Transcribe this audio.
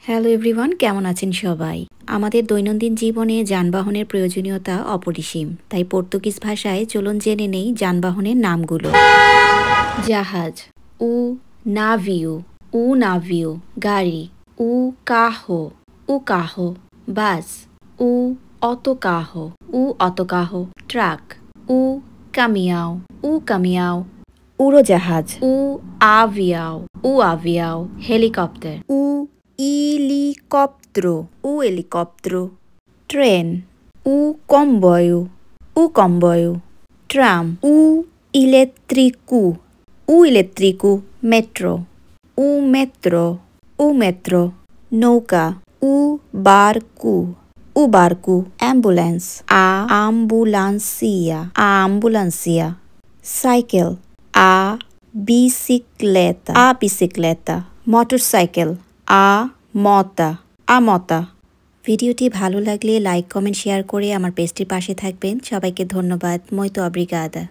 Hello everyone, কেমন আছেন সবাই? আমাদের দৈনন্দিন জীবনে যানবাহনের প্রয়োজনীয়তা অপরিসীম। তাই পর্তুগিজ ভাষায় চলুন জেনে নেই যানবাহনের নামগুলো। জাহাজ, উ নাভিও, উ নাভিও। গাড়ি, উ কাহো। বাস, উ অটোকাহো, ট্রাক, উ কামিয়াও। উড়োজাহাজ, উ আভিয়াও। Helicopter, uh helicóptero. Tren, o comboio. Tram, o elétrico. Metro, o metro. Nauca, o barco. Ambulance, a ambulancia. Cycle, a bicicleta. Motorcycle, a mota. ভিডিওটি ভালো লাগলে লাইক, কমেন্ট, শেয়ার করে আমার পেজটির পাশে থাকবেন। সবাইকে ধন্যবাদ। Muito obrigada.